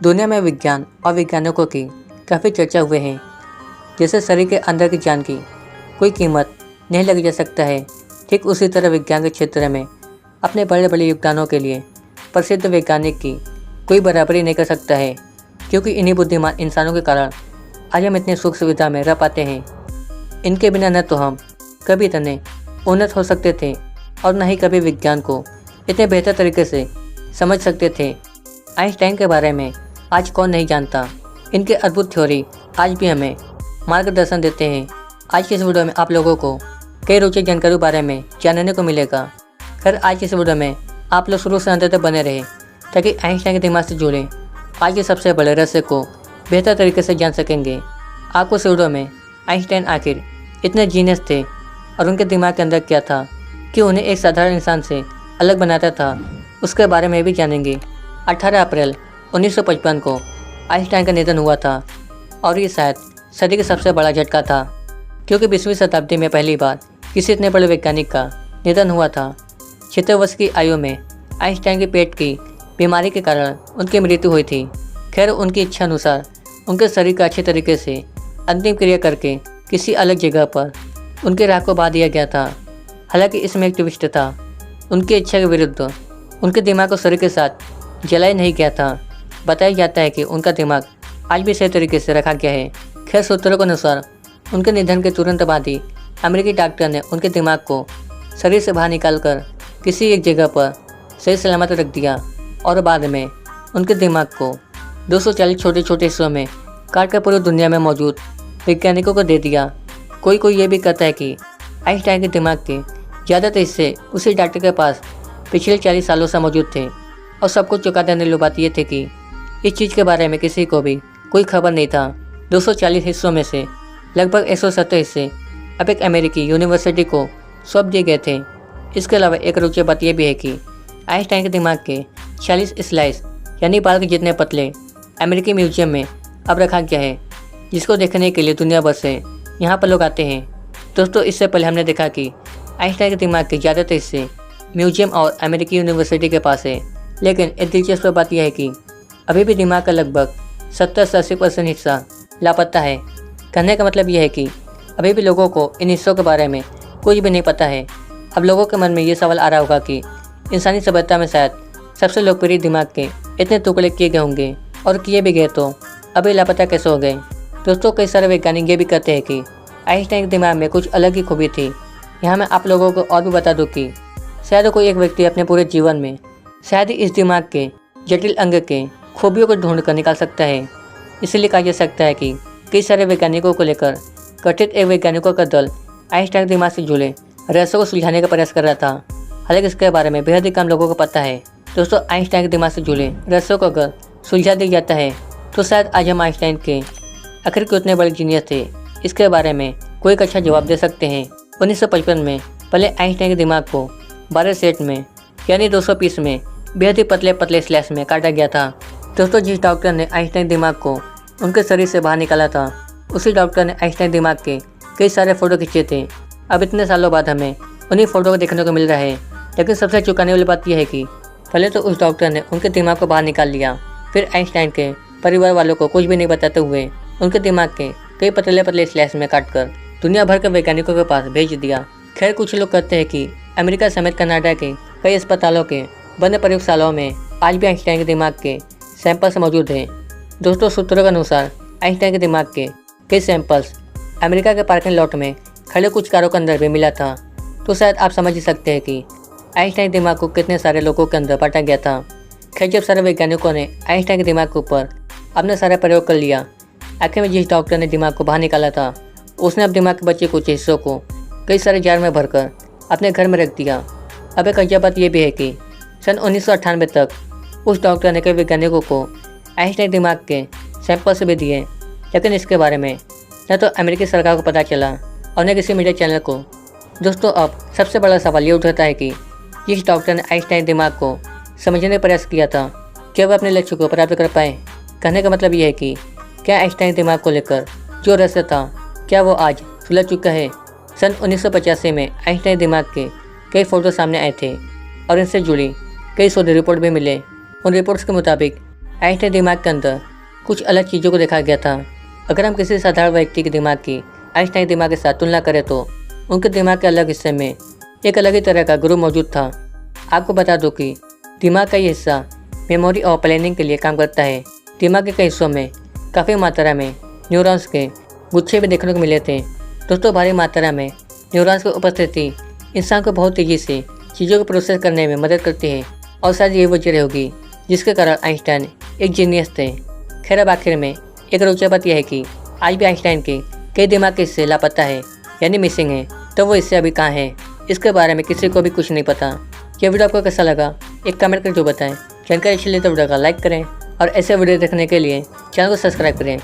दुनिया में विज्ञान और वैज्ञानिकों की काफ़ी चर्चा हुए हैं। जैसे शरीर के अंदर की जान की कोई कीमत नहीं लगी जा सकता है, ठीक उसी तरह विज्ञान के क्षेत्र में अपने बड़े बड़े योगदानों के लिए प्रसिद्ध वैज्ञानिक की कोई बराबरी नहीं कर सकता है, क्योंकि इन्हीं बुद्धिमान इंसानों के कारण आज हम इतनी सुख सुविधा में रह पाते हैं। इनके बिना न तो हम कभी इतने उन्नत हो सकते थे और न ही कभी विज्ञान को इतने बेहतर तरीके से समझ सकते थे। आइंस्टाइन के बारे में आज कौन नहीं जानता। इनके अद्भुत थ्योरी आज भी हमें मार्गदर्शन देते हैं। आज की इस वीडियो में आप लोगों को कई रोचक जानकारी के बारे में जानने को मिलेगा। खैर, आज की इस वीडियो में आप लोग शुरू से अंत तक बने रहे ताकि आइंस्टाइन के दिमाग से जुड़े आज के सबसे बड़े रहस्य को बेहतर तरीके से जान सकेंगे। आपको इस वीडियो में आइंस्टाइन आखिर इतने जीनियस थे और उनके दिमाग के अंदर क्या था कि उन्हें एक साधारण इंसान से अलग बनाता था, उसके बारे में भी जानेंगे। 18 अप्रैल 1955 को आइंस्टाइन का निधन हुआ था और ये शायद सदी का सबसे बड़ा झटका था, क्योंकि 20वीं शताब्दी में पहली बार किसी इतने बड़े वैज्ञानिक का निधन हुआ था। 76 वर्ष की आयु में आइंस्टाइन के पेट की बीमारी के कारण उनकी मृत्यु हुई थी। खैर, उनकी इच्छा अनुसार उनके शरीर का अच्छे तरीके से अंतिम क्रिया करके किसी अलग जगह पर उनके राह को बांध दिया गया था। हालांकि इसमें एक ट्विस्ट था। उनकी इच्छा के विरुद्ध उनके दिमाग को शरीर के साथ जलाया नहीं गया था। बताया जाता है कि उनका दिमाग आज भी सही तरीके से रखा गया है। खैर, सूत्रों के अनुसार उनके निधन के तुरंत बाद ही अमेरिकी डॉक्टर ने उनके दिमाग को शरीर से बाहर निकालकर किसी एक जगह पर सही सलामत रख दिया और बाद में उनके दिमाग को 240 छोटे छोटे हिस्सों में काट कर पूरी दुनिया में मौजूद वैज्ञानिकों को दे दिया। कोई ये भी कहता है कि आइंस्टाइन के दिमाग के ज़्यादातर हिस्से उसी डॉक्टर के पास पिछले 40 सालों से मौजूद थे और सबको चौंका देने वाली बात यह थी कि इस चीज़ के बारे में किसी को भी कोई खबर नहीं था। 240 हिस्सों में से लगभग 170 हिस्से अब एक अमेरिकी यूनिवर्सिटी को सौंप दिए गए थे। इसके अलावा एक रोचक बात यह भी है कि आइंस्टाइन के दिमाग के 40 स्लाइस यानी बाल के जितने पतले अमेरिकी म्यूजियम में अब रखा गया है, जिसको देखने के लिए दुनिया भर से यहाँ पर लोग आते हैं। दोस्तों, इससे पहले हमने देखा कि आइंस्टाइन के दिमाग के ज़्यादातर हिस्से म्यूजियम और अमेरिकी यूनिवर्सिटी के पास है, लेकिन एक दिलचस्प बात यह है कि अभी भी दिमाग का लगभग 70 से 80% हिस्सा लापता है। कहने का मतलब यह है कि अभी भी लोगों को इन हिस्सों के बारे में कुछ भी नहीं पता है। अब लोगों के मन में ये सवाल आ रहा होगा कि इंसानी सभ्यता में शायद सबसे लोकप्रिय दिमाग के इतने टुकड़े किए गए होंगे, और किए भी गए तो अभी लापता कैसे हो गए। दोस्तों, कई सारे वैज्ञानिक ये भी कहते हैं कि आइंस्टाइन के दिमाग में कुछ अलग ही खूबी थी। यहाँ मैं आप लोगों को और भी बता दूँ कि शायद कोई एक व्यक्ति अपने पूरे जीवन में शायद ही इस दिमाग के जटिल अंग के खूबियों को ढूंढ कर निकाल सकता है। इसलिए कहा जा सकता है कि कई सारे वैज्ञानिकों को लेकर गठित एक वैज्ञानिकों का दल आइंस्टाइन के दिमाग से जुड़े रहस्यों को सुलझाने का प्रयास कर रहा था। हालांकि इसके बारे में बेहद ही कम लोगों को पता है। दोस्तों, आइंस्टाइन के दिमाग से जुड़े रहस्यों को अगर सुलझा दिया जाता है तो शायद आज हम आइंस्टाइन के आखिर कितने बड़े जीनियस थे, इसके बारे में कोई एक अच्छा जवाब दे सकते हैं। 1955 में पहले आइंस्टाइन के दिमाग को 12 सेट में यानी 200 पीस में बेहद ही पतले पतले स्लैश में काटा गया था। दोस्तों, जिस डॉक्टर ने आइंस्टाइन दिमाग को उनके शरीर से बाहर निकाला था, उसी डॉक्टर ने आइंस्टाइन दिमाग के कई सारे फ़ोटो खींचे थे। अब इतने सालों बाद हमें उन्हीं फ़ोटो को देखने को मिल रहा है। लेकिन सबसे चौंकाने वाली बात यह है कि पहले तो उस डॉक्टर ने उनके दिमाग को बाहर निकाल लिया, फिर आइंस्टाइन के परिवार वालों को कुछ भी नहीं बताते हुए उनके दिमाग के कई पतले पतले स्लैश में काटकर दुनिया भर के वैज्ञानिकों के पास भेज दिया। खैर, कुछ लोग कहते हैं कि अमेरिका समेत कनाडा के कई अस्पतालों के बंद प्रयोगशालाओं में आज भी आइंस्टाइन के दिमाग के सैंपल्स मौजूद हैं। दोस्तों, सूत्रों के अनुसार आइंस्टाइन के दिमाग के कई सैंपल्स अमेरिका के पार्किंग लॉट में खड़े कुछ कारों के अंदर भी मिला था। तो शायद आप समझ ही सकते हैं कि आइंस्टाइन दिमाग को कितने सारे लोगों के अंदर बांटा गया था। खैर, जब सारे वैज्ञानिकों ने आइंस्टाइन के दिमाग के ऊपर अपने सारे प्रयोग कर लिया, आखिर में जिस डॉक्टर ने दिमाग को बाहर निकाला था, उसने अब दिमाग के बचे कुछ हिस्सों को कई सारे जार में भरकर अपने घर में रख दिया। अब एक अजब बात यह भी है कि सन 1998 तक उस डॉक्टर ने कई वैज्ञानिकों को आइंस्टाइन दिमाग के सैंपल्स भी दिए, लेकिन इसके बारे में न तो अमेरिकी सरकार को पता चला और न किसी मीडिया चैनल को। दोस्तों, अब सबसे बड़ा सवाल ये उठता है कि जिस डॉक्टर ने आइंस्टाइन दिमाग को समझने का प्रयास किया था, क्या वह अपने लक्ष्य को प्राप्त कर पाए। कहने का मतलब यह है कि क्या आइंस्टाइन दिमाग को लेकर जो रहस्य था, क्या वो आज सुलझ चुका है। सन 1985 में आइंस्टाइन दिमाग के कई फोटो सामने आए थे और इनसे जुड़ी कई शोध रिपोर्ट भी मिले। उन रिपोर्ट्स के मुताबिक आइंस्टाइन दिमाग के अंदर कुछ अलग चीज़ों को देखा गया था। अगर हम किसी साधारण व्यक्ति के दिमाग की आइंस्टाइन के दिमाग के साथ तुलना करें तो उनके दिमाग के अलग हिस्से में एक अलग ही तरह का गुरु मौजूद था। आपको बता दूं कि दिमाग का ये हिस्सा मेमोरी और प्लानिंग के लिए काम करता है। दिमाग के कई हिस्सों में काफ़ी मात्रा में न्यूरॉन्स के गुच्छे भी देखने को मिले थे। दोस्तों, भारी मात्रा में न्यूरॉन्स की उपस्थिति इंसान को बहुत तेज़ी से चीज़ों को प्रोसेस करने में मदद करती है और शायद यही वजह होगी जिसके कारण आइंस्टाइन एक जीनियस थे। खैर, अब आखिर में एक रोचक बात यह है कि आज भी आइंस्टाइन के कई दिमाग के हिस्से लापता है, यानी मिसिंग है। तो वो हिस्से अभी कहाँ है, इसके बारे में किसी को भी कुछ नहीं पता। यह वीडियो आपको कैसा लगा एक कमेंट करके जो बताएं। जानकारी अच्छी लगी तो वीडियो का लाइक करें और ऐसे वीडियो देखने के लिए चैनल को सब्सक्राइब करें।